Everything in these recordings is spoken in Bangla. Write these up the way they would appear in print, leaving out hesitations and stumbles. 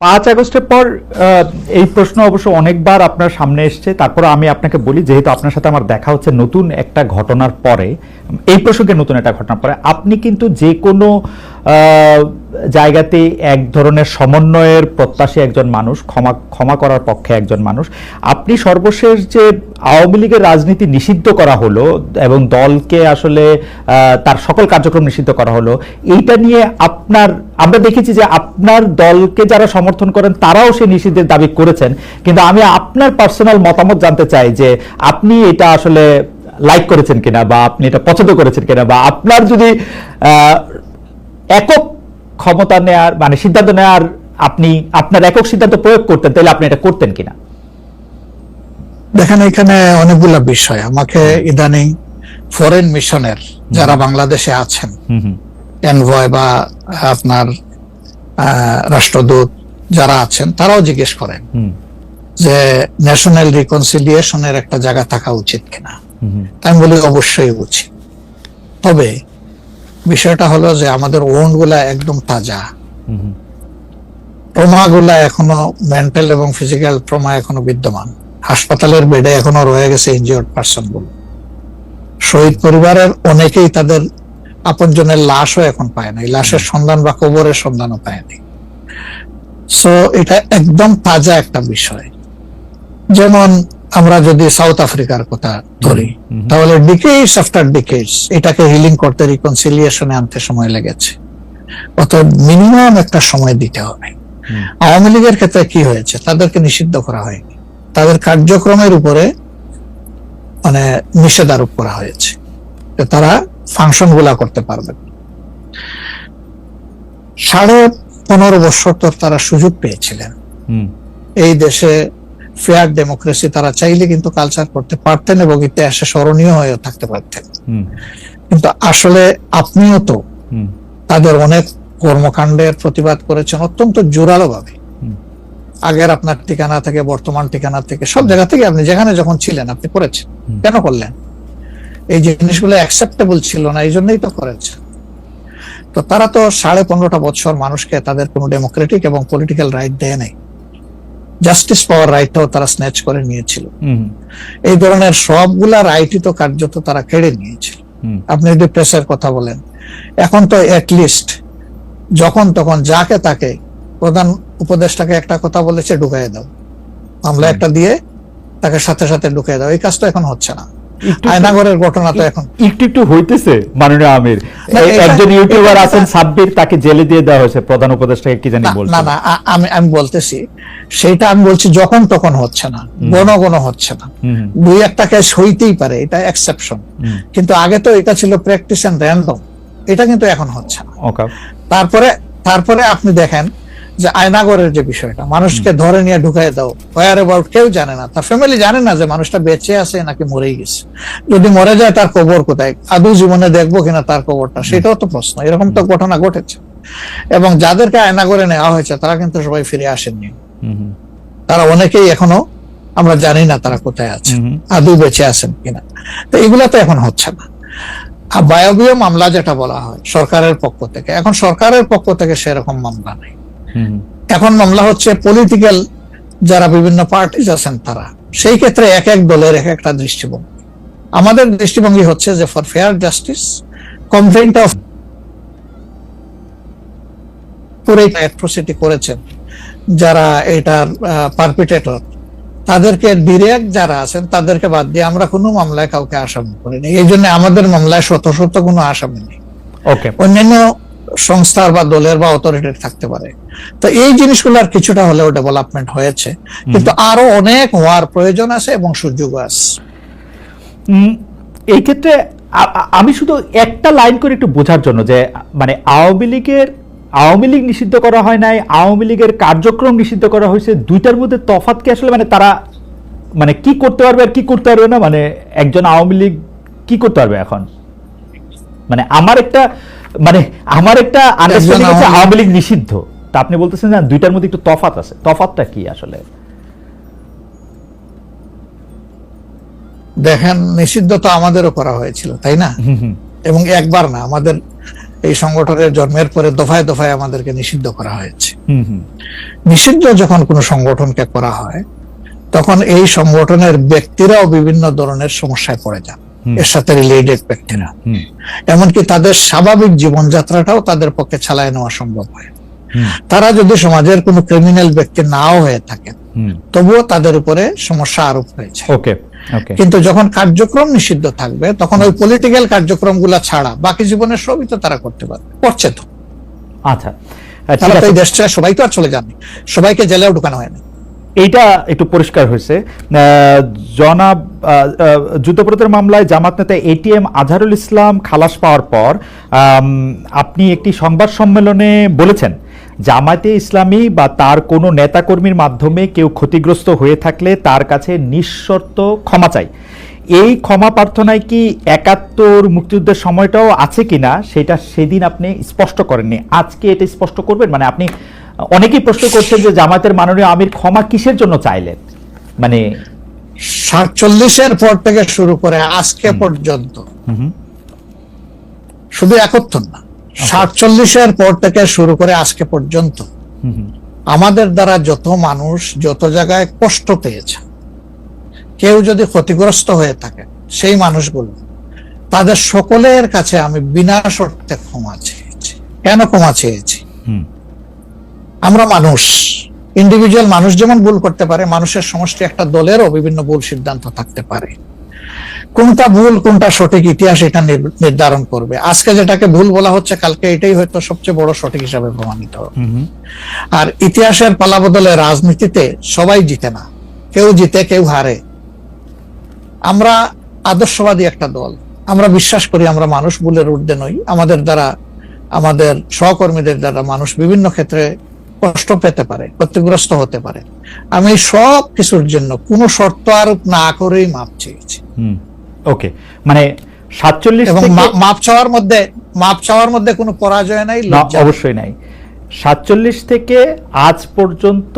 5 আগস্টের পর এই প্রশ্ন অবশ্য অনেকবার আপনার সামনে এসছে। তারপর আমি আপনাকে বলি, যেহেতু আপনার সাথে আমার দেখা হচ্ছে নতুন একটা ঘটনার পরে, এই প্রসঙ্গে নতুন একটা ঘটনার পরে, আপনি কিন্তু যে কোনো জায়গাতে এক ধরনের সমন্বয়ের প্রত্যাশী একজন মানুষ, ক্ষমা করার পক্ষে একজন মানুষ। আপনি সর্বশেষ যে আওয়ামী লীগের রাজনীতি নিষিদ্ধ করা হলো এবং দলকে আসলে তার সকল কার্যক্রম নিষিদ্ধ করা হলো, এইটা নিয়ে আমরা দেখেছি যে আপনার দলকে যারা সমর্থন করেন তারাও সে নিষিদ্ধের দাবি করেছেন। কিন্তু আমি আপনার পার্সোনাল মতামত জানতে চাই যে আপনি এটা আসলে লাইক করেছেন কিনা, বা আপনি এটা পছন্দ করেছেন কিনা, বা আপনার যদি একক ক্ষমতা নেয়ার মানে সিদ্ধান্ত নেয়ার, আপনি আপনার একক সিদ্ধান্ত প্রয়োগ করতেন, তাহলে আপনি এটা করতেন কিনা? দেখেন, এখানে অনেকগুলো বিষয়। আমাকে ইদানিং ফরেন মিশনের যারা বাংলাদেশে আছেন, এনভয় বা আপনার রাষ্ট্রদূত যারা আছেন, তারাও জিজ্ঞেস করেন যে ন্যাশনাল রিকনসিলিয়েশনের একটা জায়গা থাকা উচিত কিনা। আমি বলি অবশ্যই উচিত। তবে বিষয়টা হলো যে আমাদের ওন্ড গুলা একদম তাজা, ট্রমা গুলা এখনো মেন্টাল এবং ফিজিক্যাল ট্রমা এখনো বিদ্যমান। হাসপাতালের বেডে এখনো রয়ে গেছে ইনজিওর্ড পার্সন গুলো। শহীদ পরিবারের অনেকেই তাদের আপনজনের লাশও এখন পায় না, লাশের সন্ধান বা কবরের সন্ধানও পায়নি। সো এটা একদম তাজা একটা বিষয়। যেমন আমরা যদি সাউথ আফ্রিকার কথা ধরি, তাহলে ডিকেডস আফটার ডিকেডস এটাকে হিলিং করতে, রিকনসিলিয়েশনে আনতে সময় লেগেছে। অতএব মিনিমাম একটা সময় দিতে হবে। আওয়ামী লীগের ক্ষেত্রে কি হয়েছে, তাদেরকে নিষিদ্ধ করা হয়নি, তাদের কার্যক্রমের উপরে মানে নিষেধ আরোপ করা হয়েছে, তারা ফাংশন গুলা করতে পারবে। 15.5 বছর তো তারা সুযোগ পেয়েছিলেন এই দেশে ফেয়ার ডেমোক্রেসি, তারা চাইলে কিন্তু কালচার করতে পারতেন এবং ইতিহাসে স্মরণীয় হয়ে থাকতে পারতেন। কিন্তু আসলে আপনিও তো তাদের অনেক কর্মকাণ্ডের প্রতিবাদ করেছেন অত্যন্ত জোরালো ভাবে। আগের আপনার ঠিকানা থেকে, বর্তমান ঠিকানা থেকে, সব জায়গা থেকে আপনি যেখানে যখন ছিলেন আপনি করেছেন। কেন করলেন? এই জিনিসগুলো অ্যাকসেপ্টেবল ছিল না, এই জন্যই তো করেছেন। তো তারা তো 15.5 বছর মানুষকে তাদের কোনো ডেমোক্রেটিক এবং পলিটিক্যাল রাইট দেয় নাই। জাস্টিস পাওয়ার রাইটটাও তারা স্ন্যাচ করে নিয়েছিল। এই ধরনের সবগুলা রাইটই তো কার্যত তারা কেড়ে নিয়েছিল। আপনি যদি প্রেসের কথা বলেন, এখন তো অ্যাটলিস্ট যখন তখন যাকে তাকে, প্রধান উপদেষ্টাকে একটা কথা বলেছে ঢুকাই দাও, মামলা একটা দিয়ে তাকে সাথে সাথে ঢুকাই দাও, এই কাজটা এখন হচ্ছে না। আয়নাগরের ঘটনা তো এখন একটু হইতেছে। মাননীয় আমির, একজন ইউটিউবার আছেন সাব্বির, তাকে জেলে দিয়ে দেওয়া হয়েছে প্রধান উপদেষ্টাকে, কি জানি বলছে। না, আমি বলতেছি সেটা, আমি বলছি যখন তখন হচ্ছে না, ঘন হচ্ছে না। 2-1টা কেস হইতেই পারে, এটা এক্সেপশন। কিন্তু আগে তো এটা ছিল প্র্যাকটিস এন্ড র্যান্ডম, এটা কিন্তু এখন হচ্ছে না। তারপরে আপনি দেখেন যে আয়নাগরের যে বিষয়টা, মানুষকে ধরে নিয়ে ঢুকাই দাও, হোয়ার অ্যাবাউট কেউ জানে না, তার ফ্যামিলি জানে না যে মানুষটা বেঁচে আছে নাকি মরেই গেছে। যদি মরে যায় তার কবর কোথায়, আদৌ জীবনে দেখবো কিনা তার কবরটা, সেটাও তো প্রশ্ন। এরকম তো ঘটনা ঘটেছে। এবং যাদেরকে আয়নাগরে নেওয়া হয়েছে তারা কিন্তু সবাই ফিরে আসেননি। তারা অনেকেই এখনো আমরা জানি না তারা কোথায় আছেন, আদৌ বেঁচে আছেন কিনা। তো এগুলা তো এখন হচ্ছে না। আর বায়বীয় মামলা যেটা বলা হয় সরকারের পক্ষ থেকে, এখন সরকারের পক্ষ থেকে সেরকম মামলা নেই। এখন মামলা হচ্ছে পলিটিক্যাল যারা বিভিন্ন পার্টি আছেন তারা। সেই ক্ষেত্রে এক এক দলের এক একটা দৃষ্টিভঙ্গি। আমাদের দৃষ্টিভঙ্গি হচ্ছে যে for fair justice, complaint of atrocity করেছেন যারা এটার পারপিটেটর, তাদেরকে ডিরেক্ট যারা আছেন তাদেরকে বাদ দিয়ে আমরা কোনো মামলায় কাউকে আসামি করিনি। এই জন্য আমাদের মামলায় শত কোনো আসামি নেই। অন্যান্য সংস্থার বা দলের বা অথরিটির থাকতে পারে। তো এই জিনিসগুলোর কিছুটা হলেও ডেভেলপমেন্ট হয়েছে, কিন্তু আরো অনেক হওয়ার প্রয়োজন আছে এবং সুযোগ আছে। এই ক্ষেত্রে আমি শুধু একটা লাইন করে একটু বোঝার জন্য, যে মানে আওয়ামী লীগ নিষিদ্ধ করা হয় নাই, আওয়ামী লীগের কার্যক্রম নিষিদ্ধ করা হয়েছে, দুইটার মধ্যে তফাৎ কি আসলে? মানে তারা মানে কি করতে পারবে আর কি করতে পারবে না, মানে একজন আওয়ামী লীগ কি করতে পারবে এখন? মানে আমার একটা আন্ডারস্ট্যান্ডিং আছে আওয়ামী লীগ নিষিদ্ধ, তা আপনি বলতেছেন যে দুইটার মধ্যে একটু তফাৎ আছে। তফাৎটা কি আসলে? দেখেন, নিষিদ্ধ তো আমাদেরও করা হয়েছিল, তাই না? এবং একবার না, আমাদের এই সংগঠনের জন্মের পরে দফায় দফায় আমাদেরকে নিষিদ্ধ করা হয়েছে। হুম হুম নিষিদ্ধ যখন কোনো সংগঠনকে করা হয়, তখন এই সংগঠনের ব্যক্তিরাও বিভিন্ন ধরনের সমস্যায় পড়ে যান, এর সাথে রিলেটেড ব্যক্তিরা। এমনকি তাদের স্বাভাবিক জীবনযাত্রাটাও তাদের পক্ষে চালায় নেওয়া সম্ভব হয়। তারা যদি সমাজের কোনো ক্রিমিনাল ব্যক্তি নাও হয়ে থাকে, তবুও তাদের উপরে সমস্যা আরোপ হয়েছে। কিন্তু যখন কার্যক্রম নিষিদ্ধ থাকবে, তখন ওই পলিটিক্যাল কার্যক্রম গুলা ছাড়া বাকি জীবনের সবই তো তারা করতে পারবে, করছে তো। আচ্ছা, তারা তো এই দেশ ছেড়ে সবাই তো আর চলে যাননি, সবাইকে জেলেও ঢুকানো হয়নি। এইটা একটু পরিষ্কার হয়েছে। জনাব যুদ্ধাপরাধের মামলায় জামাত নেতা এটিএম আজহারুল ইসলাম খালাস পাওয়ার পর আপনি একটি সংবাদ সম্মেলনে বলেছেন, জামায়াতে ইসলামী বা তার কোনো নেতাকর্মীর মাধ্যমে কেউ ক্ষতিগ্রস্ত হয়ে থাকলে তার কাছে নিঃশর্ত ক্ষমা চাই। এই ক্ষমা প্রার্থনায় কি ৭১ মুক্তিযুদ্ধের সময়টাও আছে কিনা সেটা সেদিন আপনি স্পষ্ট করেননি, আজকে এটা স্পষ্ট করবেন? মানে আপনি, অনেকেই প্রশ্ন করছেন যে জামায়াতের মাননীয় আমির ক্ষমা কিসের জন্য চাইলেন? মানে ৪৭-এর পর থেকে শুরু করে আজকে পর্যন্ত, শুধু ৭১ না, ৪৭-এর পর থেকে শুরু করে আজকে পর্যন্ত আমাদের দ্বারা যত মানুষ যত জায়গায় কষ্ট পেয়েছে, কেউ যদি ক্ষতিগ্রস্ত হয়ে থাকে, সেই মানুষগুলো, তাদের সকলের কাছে আমি বিনা শর্তে ক্ষমা চেয়েছি। কেন ক্ষমা চেয়েছি? আমরা মানুষ, ইন্ডিভিজুয়াল মানুষ যেমন ভুল করতে পারে, মানুষের সমষ্টি একটা দলেরও বিভিন্ন ভুল সিদ্ধান্ত থাকতে পারে। কোনটা ভুল কোনটা সঠিক ইতিহাস এটা নির্ধারণ করবে। আজকে যেটাকে ভুল বলা হচ্ছে, কালকে এটাই হয়তো সবচেয়ে বড় সঠিক হিসাবে প্রমাণিত হবে। আর ইতিহাসের পালাবদলে রাজনীতিতে সবাই জিতে না, কেউ জিতে কেউ হারে। আমরা আদর্শবাদী একটা দল, আমরা বিশ্বাস করি আমরা মানুষ ভুলের ঊর্ধ্বে নই। আমাদের দ্বারা, আমাদের সহকর্মীদের দ্বারা মানুষ বিভিন্ন ক্ষেত্রে কষ্ট পেতে পারে, ক্ষতিগ্রস্ত হতে পারে। আমি সব কিছুর জন্য কোনো শর্ত আরোপ না করেই মাপ চেয়েছি। ওকে, মানে ৪৭ এবং মাপ চাওয়ার মধ্যে কোনো পরাজয় নাই, অবশ্যই নাই। ৪৭ থেকে আজ পর্যন্ত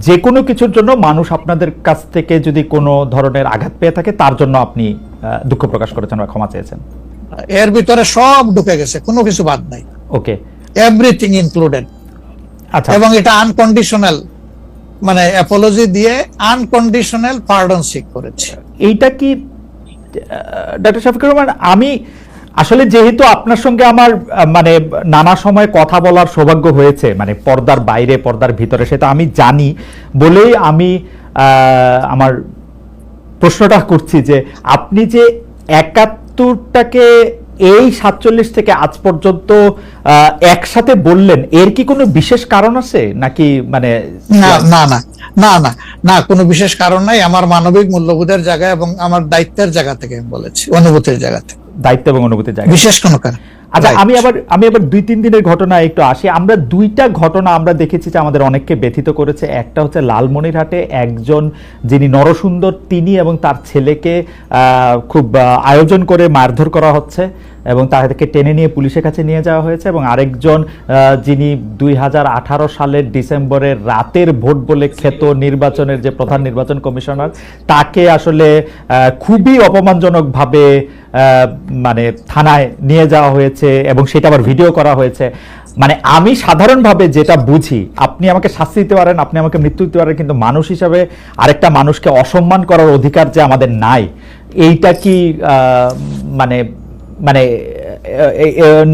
যে কোনো কিছুর জন্য মানুষ আপনাদের কাছ থেকে যদি কোনো ধরনের আঘাত পেয়ে থাকে, তার জন্য আপনি দুঃখ প্রকাশ করেছেন বা ক্ষমা চেয়েছেন। এর ভিতরে সব ঢুকে গেছে, কোনো কিছু বাদ নাই। ওকে, এভরিথিং ইনক্লুডেড। আচ্ছা, এবং এটা আনকন্ডিশনাল, মানে অ্যাপোলজি দিয়ে আনকন্ডিশনাল পার্ডন সিক করেছে। এইটা কি ডক্টর শফিকুর রহমান, আমি আসলে যেহেতু আপনার সঙ্গে আমার মানে নানা সময় কথা বলার সৌভাগ্য হয়েছে, মানে পর্দার বাইরে পর্দার ভিতরে, সেটা আমি জানি বলেই আমি আমার প্রশ্নটা করছি যে আপনি যে ৭১টাকে এই ৪৭ থেকে আজ পর্যন্ত একসাথে বললেন, এর কি কোনো বিশেষ কারণ আছে নাকি? মানে না, কোনো বিশেষ কারণ নাই। আমার মানবিক মূল্যবোধের জায়গা এবং আমার দায়িত্বের জায়গা থেকে আমি বলেছি, অনুভূতির জায়গা থেকে, দায়িত্ব এবং অনুভূতির জায়গা, বিশেষ কোনো কারণ। আচ্ছা, আমি আবার ২-৩ দিনের ঘটনা একটু আসি। আমরা দুইটা ঘটনা আমরা দেখেছি যে আমাদের অনেককে ব্যথিত করেছে। একটা হচ্ছে লালমনিরহাটে একজন যিনি নরসুন্দর, তিনি এবং তার ছেলেকে খুব আয়োজন করে মারধর করা হচ্ছে এবং তাদেরকে টেনে নিয়ে পুলিশের কাছে নিয়ে যাওয়া হয়েছে। এবং আরেকজন যিনি ২০১৮ সালের ডিসেম্বরের রাতের ভোট বলে খ্যাত নির্বাচনের যে প্রধান নির্বাচন কমিশনার, তাকে আসলে খুবই অপমানজনকভাবে মানে থানায় নিয়ে যাওয়া হয়েছে এবং সেটা আবার ভিডিও করা হয়েছে। মানে আমি সাধারণভাবে যেটা বুঝি, আপনি আমাকে শাস্তি দিতে পারেন, আপনি আমাকে মৃত্যু দিতে পারেন, কিন্তু মানুষ হিসাবে আরেকটা মানুষকে অসম্মান করার অধিকার যে আমাদের নাই, এইটা কি মানে মানে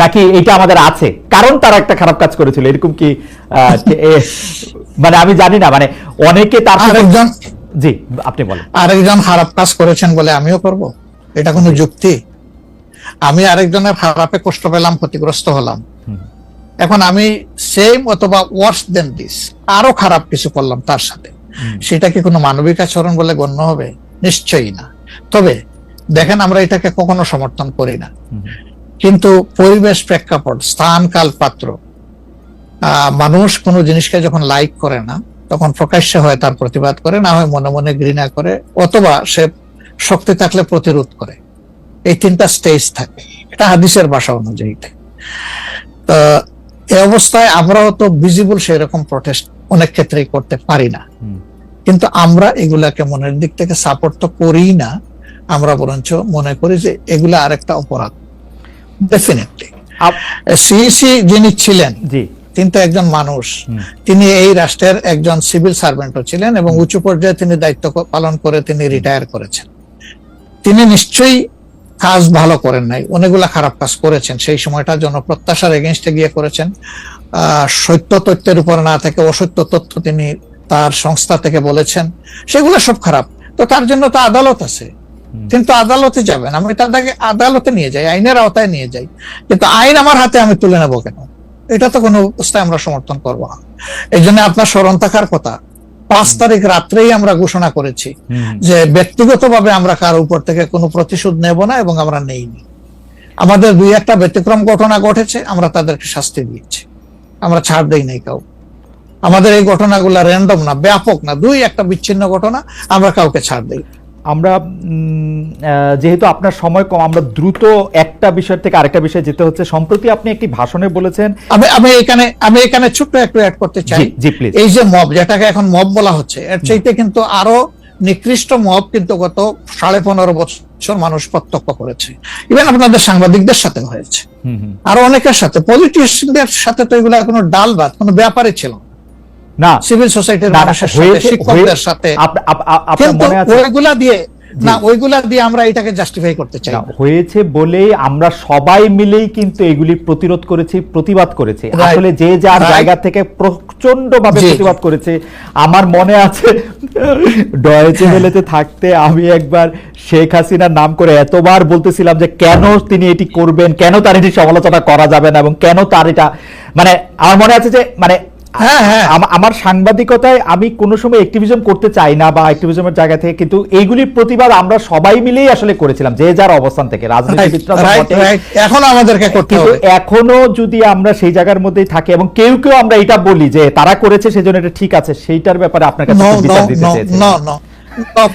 নাকি এইটা আমাদের আছে কারণ তারা একটা খারাপ কাজ করেছিল, এরকম কি? মানে আমি জানি না, মানে অনেকে তার জি আপনি বলেন, আরেকজন খারাপ কাজ করেছেন বলে আমিও করব, এটা কোনো যুক্তি? আমি আরেকজনের খারাপে কষ্ট পেলাম, ক্ষতিগ্রস্ত হলাম, এখন আমি সেম অথবা ওয়ার্স দেন দিস আরো খারাপ কিছু করলাম তার সাথে, সেটা কি কোনো মানবিক আচরণ বলে গণ্য হবে? নিশ্চয়ই না। তবে দেখেন, আমরা এটাকে কখনো সমর্থন করি না, কিন্তু পরিবেশ, প্রেক্ষাপট, স্থান, কাল, পাত্র, মানুষ কোনো জিনিসকে যখন লাইক করে না, তখন প্রকাশ্যে হয় তার প্রতিবাদ করে, না হয় মনে মনে ঘৃণা করে, অথবা সে শক্তি থাকলে প্রতিরোধ করে। এই তিনটা স্টেজ থাকে, এটা হাদিসের ভাষা অনুযায়ী। এই অবস্থায় আমরাও তো ভিজিবল সেই রকম প্রটেস্ট অনেক ক্ষেত্রেই করতে পারি না, কিন্তু আমরা এগুলাকে মনের দিক থেকে সাপোর্ট তো করি না, আমরা বরঞ্চ মনে করি যে এগুলা আরেকটা অপরাধ, ডেফিনেটলি। সিইসি যিনি ছিলেন জি, তিনি তো একজন মানুষ, তিনি এই রাষ্ট্রের একজন সিভিল সার্ভেন্টও ছিলেন এবং উঁচু পর্যায়ে তিনি দায়িত্ব পালন করে তিনি রিটায়ার করেছেন। তিনি নিশ্চয়ই কাজ ভালো করেন নাই, অনেকগুলা খারাপ কাজ করেছেন। সেই সময়টা জনপ্রত্যাশার এগেনস্টে গিয়ে করেছেন। সত্য তথ্যের উপর না থেকে অসত্য তথ্য তিনি তার সংস্থা থেকে বলেছেন, সেগুলো সব খারাপ। তো তার জন্য তো আদালত আছে, কিন্তু আদালতে যাবেন, আমি তাদেরকে আদালতে নিয়ে যাই, আইনের আওতায় নিয়ে যাই, কিন্তু আইন আমার হাতে আমি তুলে নেবো কেন? এটা তো কোনো অবস্থায় আমরা সমর্থন করবো না। এই জন্য আপনার স্মরণ থাকার কথা, 5 তারিখ রাত্রেই আমরা ঘোষণা করেছি যে ব্যক্তিগতভাবে আমরা কারো উপর থেকে কোনো প্রতিশোধ নেব না এবং আমরা নেইনি। আমাদের 2-1টা ব্যতিক্রম ঘটনা ঘটেছে, আমরা তাদেরকে শাস্তি দিয়েছি, আমরা ছাড় দেই নাই কাউ। আমাদের এই ঘটনাগুলো র্যান্ডম না, ব্যাপক না, 2-1টা বিচ্ছিন্ন ঘটনা, আমরা কাউকে ছাড় দেই। আমরা যেহেতু আপনার সময় কম, আমরা দ্রুত একটা বিষয় থেকে আরেকটা বিষয়ে যেতে হচ্ছে। সম্প্রতি আপনি একটি ভাষণে বলেছেন, আমি এখানে ছোট্ট একটু অ্যাড করতে চাই। জি প্লিজ। এই যে মব, যেটাকে এখন মব বলা হচ্ছে, এর চাইতে কিন্তু আরো নিকৃষ্ট মব কিন্তু গত 15.5 বছর মানুষ প্রত্যক্ষ করেছে। ইভেন আপনাদের সাংবাদিকদের সাথে হয়েছে, আরো অনেকের সাথে, পলিটিশিয়ানদের সাথে তো এগুলা কোনো ডাল ভাত, কোনো ব্যাপারই ছিল না। সিভিল সোসাইটির মানুষের সাথে, শিক্ষকদের সাথে, ওইগুলা দিয়ে আমরা এটাকে জাস্টিফাই করতে চাই। হয়েছে বলেই আমরা সবাই মিলেই কিন্তু এগুলি প্রতিরোধ করেছি, প্রতিবাদ করেছি। আসলে যে যার জায়গা থেকে প্রচন্ড ভাবে প্রতিবাদ করেছে। আমার মনে আছে ডয়েচে ভেলেতে থাকতে আমি একবার শেখ হাসিনার নাম করে এতবার বলতেছিলাম যে কেন তিনি এটি করবেন, কেন তার এটি সমালোচনা করা যাবে না, এবং কেন তার এটা, মানে আমার মনে আছে যে মানে আমার সাংবাদিকতায় আমি কোনো সময় অ্যাক্টিভিজম করতে চাই না বা অ্যাক্টিভিজমের জায়গা থেকে, কিন্তু এইগুলির প্রতিবাদ আমরা সবাই মিলেই আসলে করেছিলাম, যে যার অবস্থান থেকে। এখন আমাদেরকে করতে হবে। এখনো যদি আমরা সেই জায়গার মধ্যেই থাকি এবং কেউ কেউ আমরা এটা বলি যে তারা করেছে সেজন্য এটা ঠিক আছে, সেইটার ব্যাপারে আপনার কাছে বিচার দিতে চাইছি।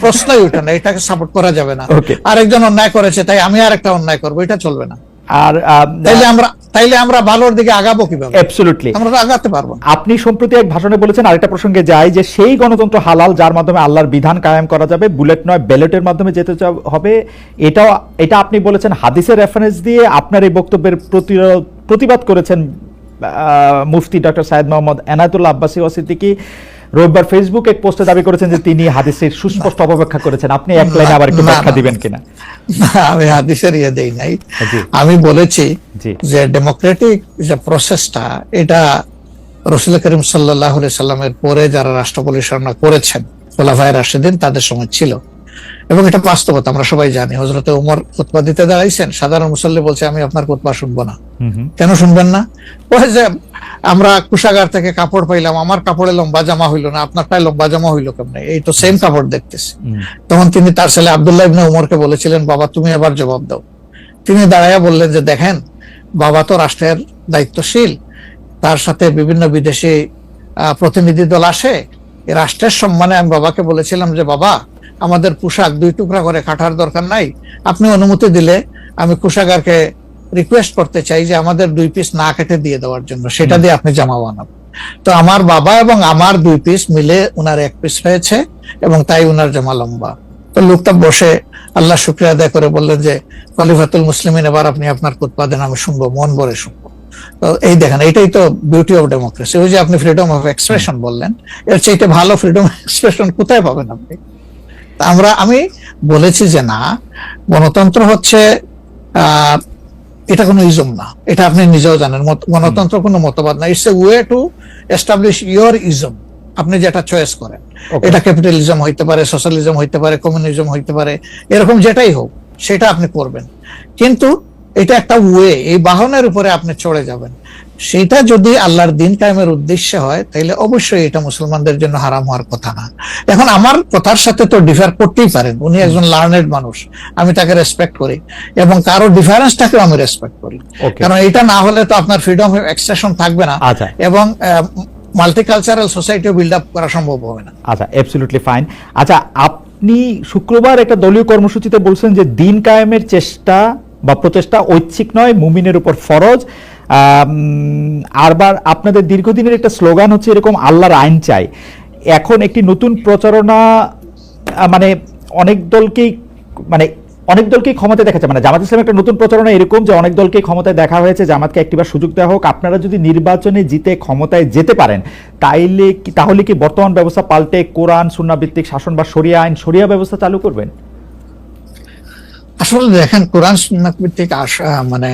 প্রশ্নই ওঠে না, এটাকে সাপোর্ট করা যাবে না। আরেকজন অন্যায় করেছে তাই আমি আরেকটা অন্যায় করবো, এটা চলবে না। আর তাইলে আমরা ভালোর দিকে আগাবো কিভাবে? অ্যাবসলিউটলি আমরা আগাতে পারবো। আপনি সম্প্রতি এক ভাষণে বলেছেন, আরেকটা প্রসঙ্গে যাই, যে সেই গণতন্ত্র হালাল যার মাধ্যমে আল্লাহর বিধান কায়েম করা যাবে, বুলেট নয় ব্যালটের মাধ্যমে যেতে হবে। এটা আপনি বলেছেন হাদিসের রেফারেন্স দিয়ে। আপনার এই বক্তব্যের প্রতিবাদ করেছেন মুফতি ডক্টর সাইয়েদ মোহাম্মদ এনায়েতুল্লাহ আব্বাসী সিদ্দিকী। রবিবার ফেসবুক এক পোস্টে দাবি করেছেন যে তিনি হাদিসের সুস্পষ্ট অপব্যাখ্যা করেছেন। আপনি এক লাইনে আবার একটু ব্যাখ্যা দিবেন কিনা? আমি হাদিসের দেই নাই, আমি বলেছি যে ডেমোক্রেটিক যে প্রসেসটা, এটা রাসূল করিম সাল্লাল্লাহু আলাইহি সাল্লামের পরে যারা রাষ্ট্র পরিচালনা করেছেন খোলাফায়ে রাশিদিন, তাদের সময় ছিল, এবং এটা বাস্তবতা আমরা সবাই জানি। হযরতে ওমর খুতবা দিতে দাঁড়াইছেন, সাধারণ মুসল্লি বলছে আমি আপনার খুতবা শুনবো না। কেন শুনবেন না? ওই যে আমরা কুশাগার থেকে কাপড় পাইলাম, আমার কাপড়ে লম্বা জামা হইলো না, আপনারটাই লম্বা জামা হইলো কেমনে? এই তো সেম কাপড় দেখতেছি। তখন তিনি তার ছেলে আব্দুল্লাহ ইবনে উমরকে বলেছিলেন, বাবা তুমি এবার জবাব দাও। তিনি দাঁড়াইয়া বললেন যে দেখেন, বাবা তো রাষ্ট্রের দায়িত্বশীল, তার সাথে বিভিন্ন বিদেশি প্রতিনিধি দল আসে, এই রাষ্ট্রের সম্মানে আমি বাবাকে বলেছিলাম যে বাবা আমাদের পোশাক 2 টুকরা করে কাটার দরকার নাই, আপনি অনুমতি দিলে আমি কুশাগারকে রিকোয়েস্ট করতে চাই যে আমাদের 2 পিস না কেটে দিয়ে দেওয়ার জন্য, সেটা দিয়ে আপনি জামা বানাবেন। তো আমার বাবা এবং আমার 2 পিস মিলে উনার 1 পিস হয়েছে, এবং তাই উনার জামা লম্বা। তো লোকটা বসে আল্লাহ শুকরিয়া আদায় করে বললেন যে খলিফাতুল মুসলিমিন, এবার আপনি আপনার খুতবা দেন, আমি শুনবো, মন ভরে শুনবো। তো এই দেখেন, এটাই তো বিউটি অফ ডেমোক্রেসি। ওই যে আপনি ফ্রিডম অফ এক্সপ্রেশন বললেন, এর চাইতে ভালো ফ্রিডম অফ এক্সপ্রেশন কোথায় পাবেন আপনি? আমি বলেছি যে না, গণতন্ত্র হচ্ছে এটা কোনো ইজম না, এটা আপনি নিজেও জানেন। গণতন্ত্র কোনো মতবাদ না, it's a way to establish your ism. আপনি যেটা চয়েস করেন, এটা ক্যাপিটালিজম হইতে পারে, সোশ্যালিজম হইতে পারে, কমিউনিজম হইতে পারে, এরকম যেটাই হোক সেটা আপনি করবেন, কিন্তু এটা একটা ওয়ে, এই বাহনের উপরে আপনি চড়ে যাবেন। সেটা যদি আল্লাহর দিন কায়েমের উদ্দেশ্যে হয়, তাহলে অবশ্যই এটা মুসলমানদের জন্য হারাম হওয়ার কথা না। এখন আমার কথার সাথে তো ডিফার করতেই পারেন, উনি একজন লার্নেড মানুষ, আমি তাকে রেসপেক্ট করি, এবং কারো ডিফারেন্সটাকেও আমি রেসপেক্ট করি, কারণ এটা না হলে তো আপনার ফ্রিডম অফ এক্সপ্রেশন থাকবে না, এবং মাল্টিকালচারাল সোসাইটিও বিল্ড আপ করা সম্ভব হবে না। আচ্ছা, অ্যাবসলিউটলি ফাইন। আচ্ছা, আপনি শুক্রবার একটা দলীয় কর্মসূচিতে বলছেন যে দিন কায়েমের চেষ্টা বা প্রচেষ্টা ঐচ্ছিক নয়, মুমিনের উপর ফরজ। আরবার আপনাদের দীর্ঘদিনের একটা স্লোগান হচ্ছে এরকম, আল্লাহর আইন চাই। এখন একটি নতুন প্রচারণা, মানে অনেক দলকেই মানে অনেক দলকেই ক্ষমতায় দেখাচ্ছে, মানে জামাত ইসলাম একটা নতুন প্রচারণা এরকম যে অনেক দলকেই ক্ষমতায় দেখা হয়েছে, জামাতকে একটিবার সুযোগ দেওয়া হোক, আপনারা যদি নির্বাচনে জিতে ক্ষমতায় যেতে পারেন তাহলে কি বর্তমান ব্যবস্থা পাল্টে কোরআন সুন্নাহ ভিত্তিক শাসন বা শরিয়া আইন শরিয়া ব্যবস্থা চালু করবেন? আসলে দেখেন, কোরআন সুন্নাহ ভিত্তিক মানে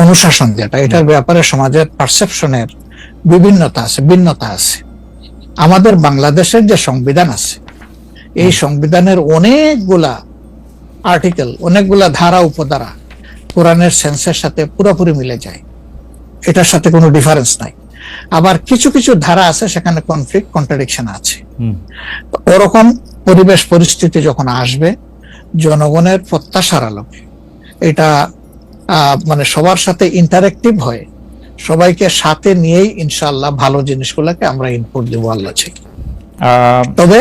অনুশাসন যেটা, এটার ব্যাপারে সমাজের পারসেপশনের বিভিন্নতা আছে, ভিন্নতা আছে। আমাদের বাংলাদেশের যে সংবিধান আছে, এই সংবিধানের অনেকগুলা আর্টিকেল, অনেকগুলা ধারা উপধারা কোরআনের সেন্সের সাথে পুরোপুরি মিলে যায়, এটার সাথে কোনো ডিফারেন্স নাই। আবার কিছু কিছু ধারা আছে সেখানে কনফ্লিক্ট, কন্ট্রাডিকশন আছে। ওরকম পরিবেশ পরিস্থিতি যখন আসবে, জনগণের প্রত্যাশার আলোকে এটা মানে সবার সাথে ইন্টারেক্টিভ হয়ে সবাইকে সাথে নিয়েই ইনশাআল্লাহ ভালো জিনিসগুলোকে আমরা ইনপুট দেবো আল্লাহ চাই। তবে